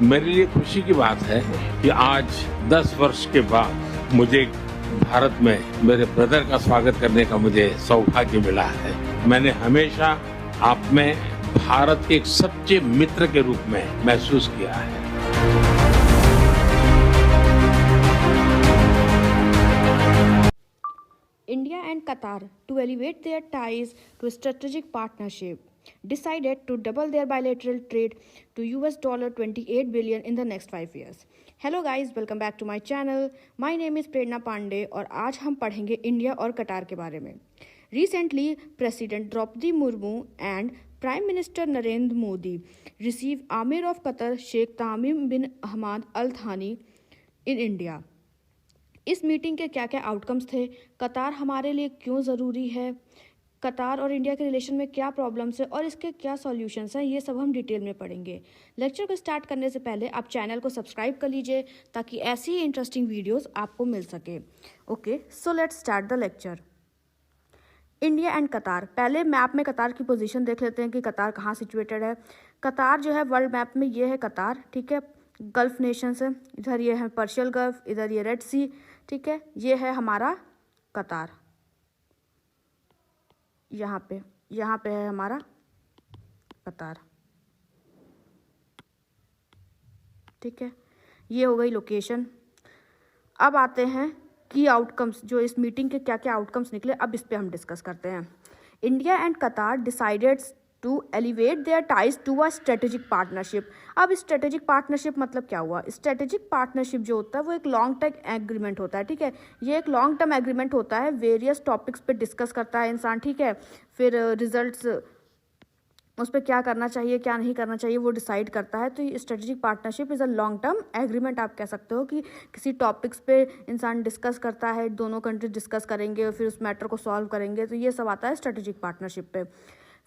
मेरे लिए खुशी की बात है कि आज 10 वर्ष के बाद मुझे भारत में मेरे ब्रदर का स्वागत करने का मुझे सौभाग्य मिला है। मैंने हमेशा आप में भारत के एक सच्चे मित्र के रूप में महसूस किया है। India and Qatar, to elevate their ties to a strategic partnership, decided to double their bilateral trade to US $28 billion in the next 5 years. Hello guys, welcome back to my channel. My name is प्रेरणा पांडे और आज हम पढ़ेंगे India और कतार के बारे में। Recently, President Draupadi Murmu and Prime Minister Narendra Modi received Amir of Qatar Sheikh Tamim bin Hamad Al Thani in India. इस मीटिंग के क्या क्या आउटकम्स थे, कतार हमारे लिए क्यों ज़रूरी है, कतार और इंडिया के रिलेशन में क्या प्रॉब्लम्स है और इसके क्या सॉल्यूशंस हैं, ये सब हम डिटेल में पढ़ेंगे। लेक्चर को स्टार्ट करने से पहले आप चैनल को सब्सक्राइब कर लीजिए ताकि ऐसी ही इंटरेस्टिंग वीडियोस आपको मिल सके। Okay, so let's start the lecture. India and कतार। पहले मैप में कतार की पोजीशन देख लेते हैं कि कतार कहाँ सिचुएटेड है। कतार जो है वर्ल्ड मैप में ये है कतार, ठीक है। गल्फ नेशंस है, इधर ये है पर्शियल गल्फ, इधर ये रेड सी, ठीक है। ये है हमारा कतार, यहाँ पे है हमारा कतार, ठीक है। ये हो गई लोकेशन। अब आते हैं की आउटकम्स, जो इस मीटिंग के क्या क्या आउटकम्स निकले, अब इस पे हम डिस्कस करते हैं। India and Qatar decided to elevate their ties to a strategic partnership. अब स्ट्रेटेजिक पार्टनरशिप मतलब क्या हुआ? स्ट्रेटेजिक पार्टनरशिप जो होता है वो एक लॉन्ग टर्म एग्रीमेंट होता है, ठीक है। ये एक लॉन्ग टर्म एग्रीमेंट होता है, वेरियस टॉपिक्स पे डिस्कस करता है इंसान, ठीक है। फिर रिजल्ट्स उस पर क्या करना चाहिए क्या नहीं करना चाहिए वो डिसाइड करता है। तो ये strategic partnership is a long term agreement आप कह सकते हो कि किसी टॉपिक्स पे इंसान डिस्कस करता है, दोनों कंट्रीज डिस्कस करेंगे और फिर उस मैटर को सॉल्व करेंगे, तो ये सब आता है स्ट्रेटेजिक पार्टनरशिप पे।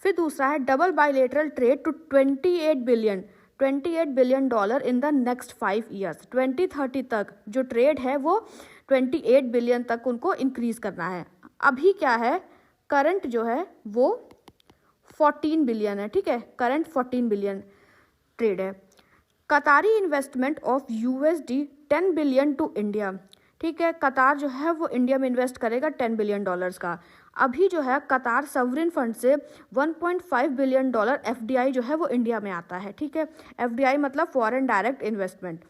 फिर दूसरा है double bilateral trade to 28 billion dollar in the next 5 years. 2030 तक जो ट्रेड है वो 28 बिलियन तक उनको इंक्रीज करना है। अभी क्या है, करंट जो है वो 14 बिलियन है, ठीक है। करंट 14 बिलियन ट्रेड है। Qatari investment of USD 10 billion to India, ठीक है। कतार जो है वो इंडिया में इन्वेस्ट करेगा 10 बिलियन डॉलर्स का। अभी जो है कतार सवरिन फंड से 1.5 बिलियन डॉलर FDI जो है वो इंडिया में आता है, ठीक है। FDI मतलब foreign direct investment.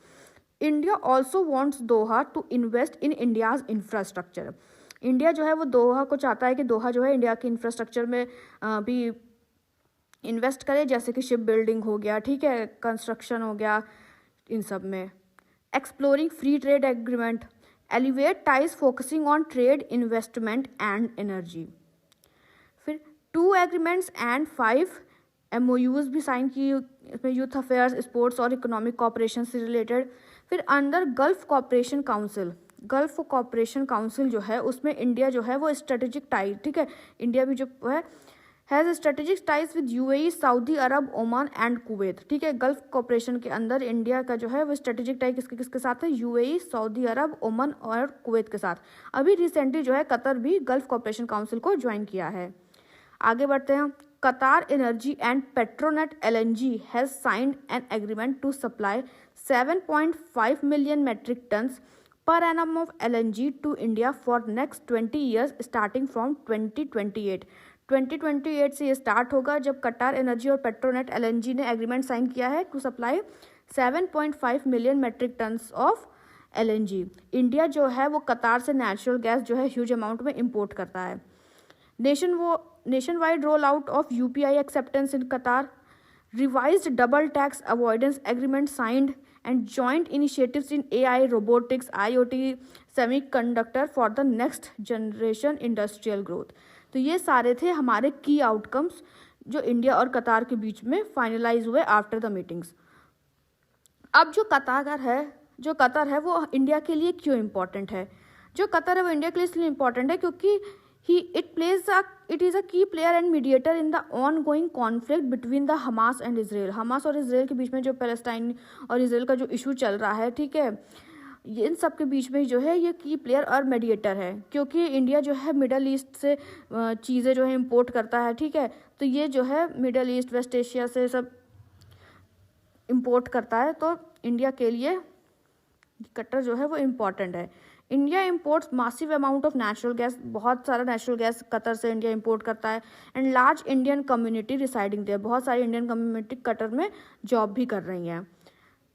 India also wants Doha to invest in India's infrastructure. India जो है वो दोहा को चाहता है कि दोहा जो है इंडिया के इंफ्रास्ट्रक्चर में भी इन्वेस्ट करे, जैसे कि शिप बिल्डिंग हो गया, ठीक है, कंस्ट्रक्शन हो गया, इन सब में। Exploring free trade agreement, elevate ties focusing on trade, investment and energy. फिर 2 एग्रीमेंट्स एंड 5 MOUs भी साइन की, इसमें यूथ अफेयर्स, स्पोर्ट्स और इकोनॉमिक कोऑपरेशन से रिलेटेड। फिर under gulf Cooperation council, gulf Cooperation council जो है उसमें इंडिया जो है वो स्ट्रेटेजिक टाइज, ठीक है, इंडिया भी जो है has strategic ties with UAE, Saudi Arab, Oman and Kuwait, ठीक है। गल्फ कोऑपरेशन के अंदर इंडिया का जो है वो स्ट्रेटेजिक टाइज किसके किसके साथ है? UAE, सऊदी अरब, ओमान और कुवैत के साथ। अभी रिसेंटली जो है कतर भी गल्फ कोऑपरेशन काउंसिल को ज्वाइन किया है। आगे बढ़ते हैं। Qatar Energy and Petronet LNG has signed an agreement to supply 7.5 million metric tons per annum of LNG to India for next 20 years starting from 2028। 2028 से ये स्टार्ट होगा जब कतार एनर्जी और पेट्रोनेट LNG ने एग्रीमेंट साइन किया है to supply 7.5 million metric tons of LNG। India जो है वो कतार से नेचुरल गैस जो है ह्यूज अमाउंट में इंपोर्ट करता है। Nation wide roll out of UPI acceptance in Qatar, revised double tax avoidance agreement signed and joint initiatives in AI, robotics, IoT, semiconductor for the next generation industrial growth। तो ये सारे थे हमारे की outcomes जो India और कतार के बीच में फाइनलाइज हुए आफ्टर द मीटिंग्स। अब जो कतर है वो इंडिया के लिए क्यों इम्पोर्टेंट है? जो कतर है वो इंडिया के लिए इसलिए इम्पोर्टेंट है क्योंकि it is a key player and mediator in the ongoing conflict between the Hamas and Israel। Hamas और इसराइल के बीच में जो पैलेस्टाइन और इसराइल का जो इशू चल रहा है, ठीक है, इन सब के बीच में जो है ये की प्लेयर और मीडिएटर है, क्योंकि इंडिया जो है मिडल ईस्ट से चीज़ें जो है इंपोर्ट करता है, ठीक है। तो ये जो है मिडल ईस्ट, वेस्ट एशिया से सब इंपोर्ट करता है, तो इंडिया के लिए कतर जो है वो इम्पॉर्टेंट है। India imports massive amount of natural gas, बहुत सारा नेचुरल गैस कतर से इंडिया इंपोर्ट करता है। And large Indian community residing there, बहुत सारी इंडियन कम्युनिटी कतर में जॉब भी कर रही हैं।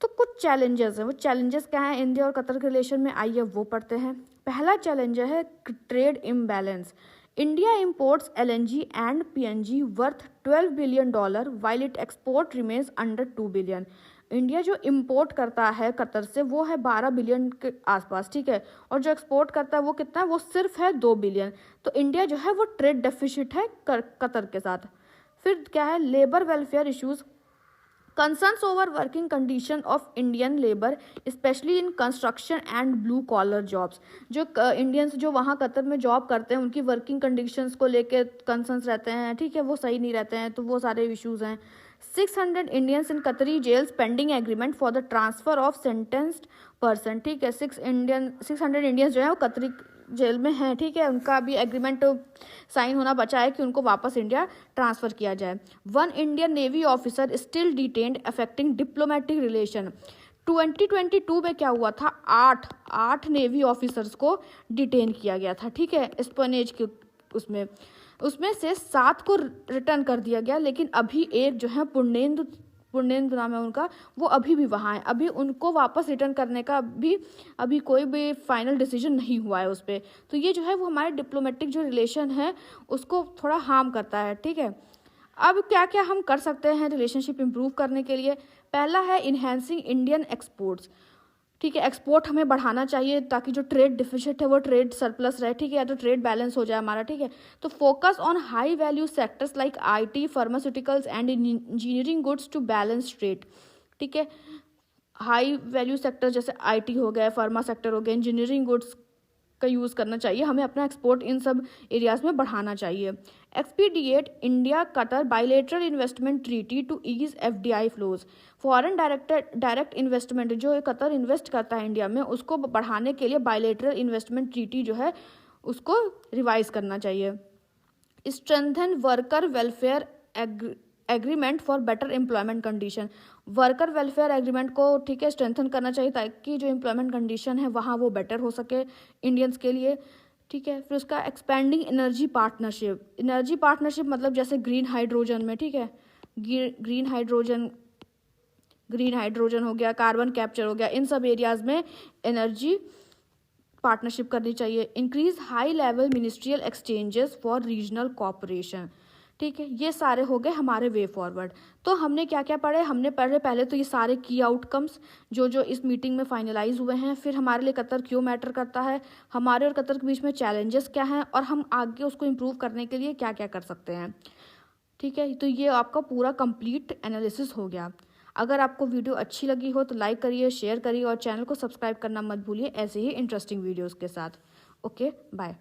तो कुछ चैलेंजेस हैं, वो चैलेंजेस क्या हैं इंडिया और कतर के रिलेशन में, आइए वो पढ़ते हैं। पहला चैलेंज है trade imbalance. India imports LNG and PNG worth $12 billion while it export remains under 2 billion. India जो इंपोर्ट करता है कतर से वो है 12 बिलियन के आसपास, ठीक है, और जो एक्सपोर्ट करता है वो कितना है, वो सिर्फ है 2 बिलियन। तो इंडिया जो है वो ट्रेड डेफिसिट है कतर के साथ। फिर क्या है, labour welfare issues, concerns over working condition of Indian labor especially in construction and blue collar jobs। जो इंडियंस जो वहाँ कतर में जॉब करते हैं उनकी वर्किंग कंडीशंस को लेके कंसर्न्स रहते हैं, ठीक है, वो सही नहीं रहते हैं, तो वो सारे इश्यूज हैं। 600 Indians in Qatari jails pending agreement for the transfer of sentenced person, ठीक है, 600 इंडियंस जो है वो कतरी जेल में हैं, ठीक है, उनका अभी एग्रीमेंट साइन होना बचा है कि उनको वापस इंडिया ट्रांसफ़र किया जाए। 1 Indian navy officer still detained affecting diplomatic relation. 2022 में क्या हुआ था, आठ नेवी ऑफिसर्स को डिटेन किया गया था, ठीक है, स्पनेज के उसमें से 7 को रिटर्न कर दिया गया, लेकिन अभी एक जो है पुर्णेंदु नाम है उनका, वो अभी भी वहाँ है, अभी उनको वापस रिटर्न करने का अभी कोई भी फाइनल डिसीजन नहीं हुआ है उस पर। तो ये जो है वो हमारे डिप्लोमेटिक जो रिलेशन है उसको थोड़ा हार्म करता है, ठीक है। अब क्या क्या हम कर सकते हैं रिलेशनशिप इम्प्रूव करने के लिए, पहला है इन्हेंसिंग इंडियन एक्सपोर्ट्स, ठीक है, एक्सपोर्ट हमें बढ़ाना चाहिए ताकि जो ट्रेड डिफिसिट है वो ट्रेड सरप्लस रहे, ठीक है, या तो ट्रेड बैलेंस हो जाए हमारा, ठीक है। तो focus on high value sectors like IT, pharmaceuticals and engineering goods to balance trade, ठीक है। हाई वैल्यू सेक्टर जैसे IT हो गया, फार्मा सेक्टर हो गया, इंजीनियरिंग गुड्स का यूज़ करना चाहिए, हमें अपना एक्सपोर्ट इन सब एरियाज में बढ़ाना चाहिए। Expedite India Qatar bilateral investment treaty to ease FDI flows. Foreign direct investment जो कतर इन्वेस्ट करता है इंडिया में उसको बढ़ाने के लिए बायलैटरल इन्वेस्टमेंट ट्रीटी जो है उसको रिवाइज करना चाहिए। Strengthen worker welfare agreement for better employment condition, worker welfare agreement को, ठीक है, स्ट्रेंथन करना चाहिए ताकि जो एम्प्लॉयमेंट कंडीशन है वहाँ वो बेटर हो सके इंडियंस के लिए, ठीक है। फिर उसका एक्सपेंडिंग एनर्जी पार्टनरशिप मतलब जैसे ग्रीन हाइड्रोजन में, ठीक है, ग्रीन हाइड्रोजन हो गया, कार्बन कैप्चर हो गया, इन सब एरियाज में एनर्जी पार्टनरशिप करनी चाहिए। Increase high level ministerial exchanges for regional cooperation, ठीक है, ये सारे हो गए हमारे वे फॉरवर्ड। तो हमने क्या क्या पढ़े, हमने पहले तो ये सारे की आउटकम्स जो इस मीटिंग में फाइनलाइज हुए हैं, फिर हमारे लिए कतर क्यों मैटर करता है, हमारे और कतर के बीच में चैलेंजेस क्या हैं, और हम आगे उसको इम्प्रूव करने के लिए क्या क्या कर सकते हैं, ठीक है। तो ये आपका पूरा कंप्लीट एनालिसिस हो गया। अगर आपको वीडियो अच्छी लगी हो तो लाइक करिए, शेयर करिए और चैनल को सब्सक्राइब करना मत भूलिए ऐसे ही इंटरेस्टिंग वीडियोज़ के साथ। Okay, bye.